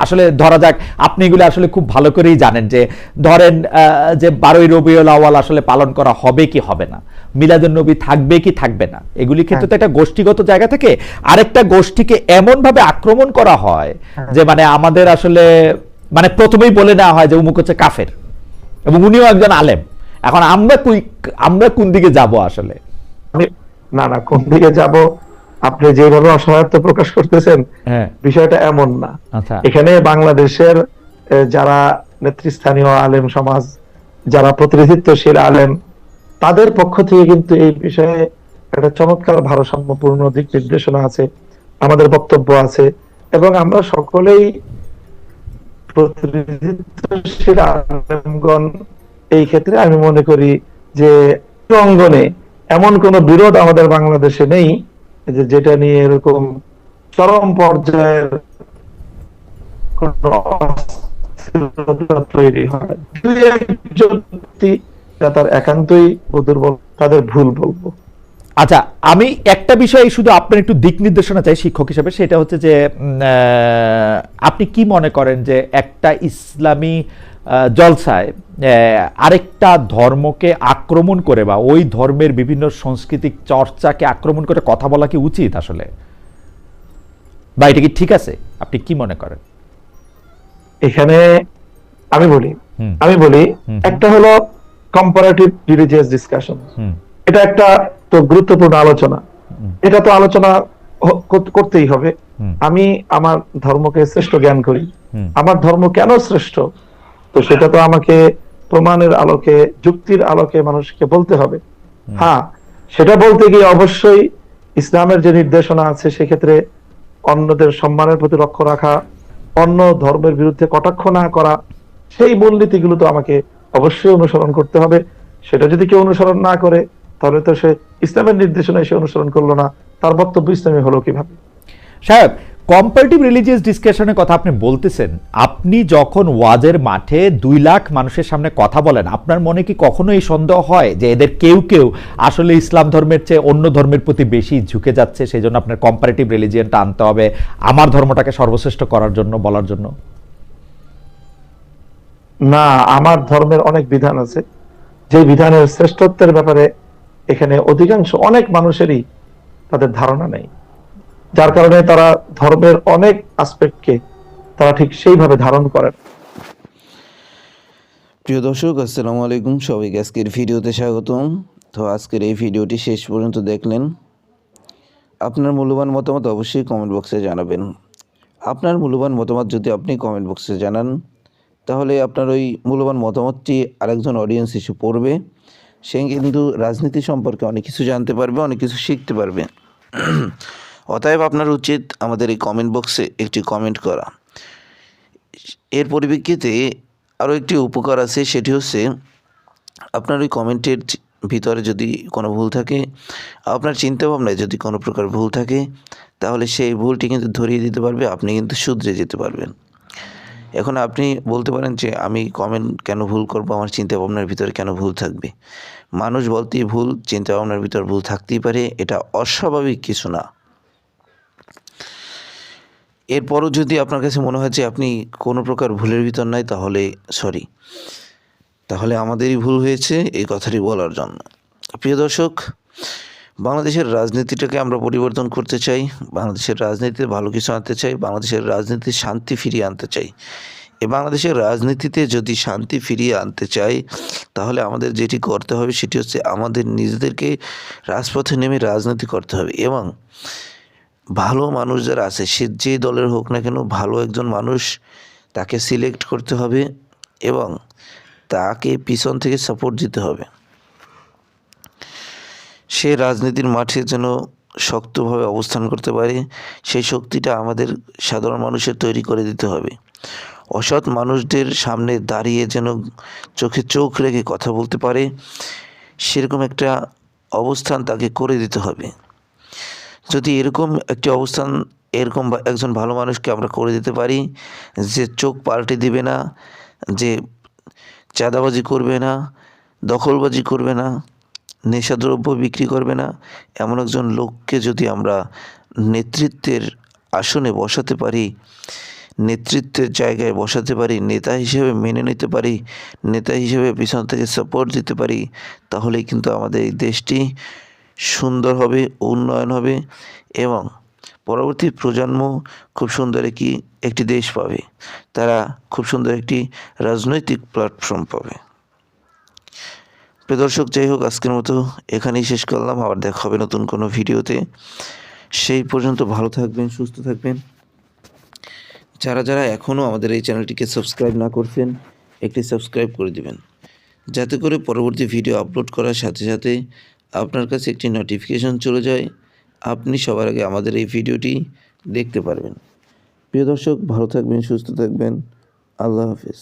আসলে ধরা যাক, আপনি এগুলো আসলে খুব ভালো করেই জানেন যে ধরেন যে 12ই রবিউল আউয়াল আসলে পালন করা হবে কি হবে না, মিলাদুন নবী থাকবে কি থাকবে না, এগুলি ক্ষেত্রে তো একটা গোষ্ঠীগত জায়গা থেকে আরেকটা গোষ্ঠীকে এমন ভাবে আক্রমণ করা হয় যে মানে আমাদের আসলে মানে প্রথমেই বলে নেওয়া হয় যে উমুক হচ্ছে কাফের এবং উনিও একজন আলেম। এখন আমরা কোন দিকে যাব আসলে? না কোন দিকে যাব আপনি যেভাবে অসহায়ত্ব প্রকাশ করতেছেন বিষয়টা এমন না। এখানে বাংলাদেশের যারা নেতৃস্থানীয় আলেম সমাজ, যারা প্রতিনিধিত্বশীল আলেম, তাদের পক্ষ থেকে কিন্তু এই বিষয়ে একটা চমৎকার ভারসাম্যপূর্ণ দিক নির্দেশনা আছে, আমাদের বক্তব্য আছে এবং আমরা সকলেই প্রতিনিধিত্বশীল আলেমগণ এই ক্ষেত্রে আমি মনে করি যে অঙ্গনে এমন কোন বিরোধ আমাদের বাংলাদেশে নেই যেটা নিয়ে এরকম চরম পর্যায়ের তৈরি হয়। তার একান্তই দুর্বল, তাদের ভুল বলবো। আচ্ছা, আমি একটা বিষয় শুধু আপনার একটু দিক নির্দেশনা চাই শিক্ষক হিসেবে, সেটা হচ্ছে যে আপনি কি মনে করেন যে একটা ইসলামী জলসায় আরেকটা ধর্মকে আক্রমণ করে বা ওই ধর্মের বিভিন্ন সাংস্কৃতিক চর্চাকে আক্রমণ করে কথা বলা কি উচিত আসলে, বা এটা কি ঠিক আছে? আপনি কি মনে করেন? এখানে আমি বলি একটা হলো কম্পারেটিভ রিলিজিয়াস ডিসকাশন, এটা একটা তো গুরুত্বপূর্ণ আলোচনা। এটা তো আলোচনা করতেই হবে। আমি আমার ধর্মকে শ্রেষ্ঠ জ্ঞান করি, আমার ধর্ম কেন শ্রেষ্ঠ, তো সেটা তো আমাকে প্রমাণের আলোকে, যুক্তির আলোকে মানুষকে বলতে হবে। হ্যাঁ, সেটা বলতে গিয়ে অবশ্যই ইসলামের যে নির্দেশনা আছে সেক্ষেত্রে অন্যদের সম্মানের প্রতি লক্ষ্য রাখা, অন্য ধর্মের বিরুদ্ধে কটাক্ষ না করা, সেই মূলনীতিগুলো তো আমাকে অবশ্যই অনুসরণ করতে হবে। সেটা যদি কেউ অনুসরণ না করে তাহলে তো সে ইসলামের নির্দেশনায় সে অনুসরণ করলো না, তার বক্তব্য ইসলামী হলো কিভাবে? সাহেব, কম্পারেটিভ রিলিজিয়াস ডিসকাশনের কথা আপনি বলতেছেন, আপনি যখন ওয়াজের মাঠে 2 লাখ মানুষের সামনে কথা বলেন, আপনার মনে কি কখনো এই সন্দেহ হয় যে এদের কেউ কেউ আসলে ইসলাম ধর্মের চেয়ে অন্য ধর্মের প্রতি বেশি ঝুঁকে যাচ্ছে, সেই জন্য আপনার কম্পারেটিভ রিলিজিয়ানটা আনতে হবে আমার ধর্মটাকে সর্বশ্রেষ্ঠ করার জন্য, বলার জন্য? না, আমার ধর্মের অনেক বিধান আছে, যে বিধানের শ্রেষ্ঠত্বের ব্যাপারে এখানে অধিকাংশ অনেক মানুষেরই তাদের ধারণা নেই, যার কারণে তারা ধর্মের অনেক আসপেক্টকে তারা ঠিক সেইভাবে ধারণ করে। প্রিয় দর্শক, আসসালামু আলাইকুম, সবাইকে আজকের ভিডিওতে স্বাগতম। তো আজকের এই ভিডিওটি শেষ পর্যন্ত দেখলেন। আপনার মূল্যবান মতামত অবশ্যই কমেন্ট বক্সে জানাবেন। আপনার মূল্যবান মতামত যদি আপনি কমেন্ট বক্সে জানান, তাহলে আপনার ওই মূল্যবান মতামতটি আরেকজন অডিয়েন্স এসে পড়বে, সে কিন্তু রাজনীতি সম্পর্কে অনেক কিছু জানতে পারবে, অনেক কিছু শিখতে পারবে। অতএব আপনার উচিত আমাদের এই কমেন্ট বক্সে একটি কমেন্ট করা। এর পরিপ্রেক্ষিতে আরও একটি উপকার আছে, সেটি হচ্ছে আপনার ওই কমেন্টের ভিতরে যদি কোনো ভুল থাকে, আপনার চিন্তাভাবনায় যদি কোনো প্রকার ভুল থাকে, তাহলে সেই ভুলটি কিন্তু ধরিয়ে দিতে পারবে, আপনি কিন্তু শুধরে যেতে পারবেন। এখন আপনি বলতে পারেন যে আমি কমেন্ট কেন ভুল করব, আমার চিন্তাভাবনার ভিতরে কেন ভুল থাকবে? মানুষ বলতেই ভুল, চিন্তাভাবনার ভিতর ভুল থাকতেই পারে, এটা অস্বাভাবিক কিছু না। এরপরও যদি আপনার কাছে মনে হয় যে আপনি কোনো প্রকার ভুলের ভিতর নাই, তাহলে সরি, তাহলে আমাদেরই ভুল হয়েছে এই কথাটি বলার জন্য। প্রিয় দর্শক, বাংলাদেশের রাজনীতিটাকে আমরা পরিবর্তন করতে চাই, বাংলাদেশের রাজনীতিতে ভালো কিছু আনতে চাই, বাংলাদেশের রাজনীতিতে শান্তি ফিরিয়ে আনতে চাই। এই বাংলাদেশের রাজনীতিতে যদি শান্তি ফিরিয়ে আনতে চাই, তাহলে আমাদের যেটি করতে হবে সেটি হচ্ছে আমাদের নিজেদেরকে রাজপথে নেমে রাজনীতি করতে হবে, এবং ভালো মানুষ যারা আছে, সে যে দলের হোক না কেন, ভালো একজন মানুষ তাকে সিলেক্ট করতে হবে এবং তাকে পিছন থেকে সাপোর্ট দিতে হবে। সে রাজনীতির মাঠে যেন শক্তভাবে অবস্থান করতে পারে, সেই শক্তিটা আমাদের সাধারণ মানুষের তৈরি করে দিতে হবে। অসৎ মানুষদের সামনে দাঁড়িয়ে যেন চোখে চোখ রেখে কথা বলতে পারে, সেরকম একটা অবস্থান তাকে করে দিতে হবে। যদি এরকম একটি অবস্থান, এরকম একজন ভালো মানুষকে আমরা করে দিতে পারি, যে চোখ পাল্টে দিবে না, যে চাঁদাবাজি করবে না, দখলবাজি করবে না, নেশাদ্রব্য বিক্রি করবে না, এমন একজন লোককে যদি আমরা নেতৃত্বের আসনে বসাতে পারি, নেতৃত্বের জায়গায় বসাতে পারি, নেতা হিসেবে মেনে নিতে পারি, নেতা হিসেবে পিছন থেকে সাপোর্ট দিতে পারি, তাহলেই কিন্তু আমাদের এই দেশটি সুন্দর হবে, উন্নয়ন হবে, এবং পরবর্তী প্রজন্ম খুব সুন্দর একটি দেশ পাবে, তারা খুব সুন্দর একটি রাজনৈতিক প্ল্যাটফর্ম পাবে। প্রিয় দর্শক, যাই হোক, আজকের মতো এখানেই শেষ করলাম। আবার দেখা হবে নতুন কোনো ভিডিওতে। সেই পর্যন্ত ভালো থাকবেন, সুস্থ থাকবেন। যারা যারা এখনও আমাদের এই চ্যানেলটিকে সাবস্ক্রাইব না করছেন, একটি সাবস্ক্রাইব করে দিবেন, যাতে করে পরবর্তী ভিডিও আপলোড করার সাথে সাথে আপনার কাছে একটি নোটিফিকেশন চলে যায়, আপনি সবার আগে আমাদের এই ভিডিওটি দেখতে পারবেন। প্রিয় দর্শক, ভালো থাকবেন, সুস্থ থাকবেন। আল্লাহ হাফেজ।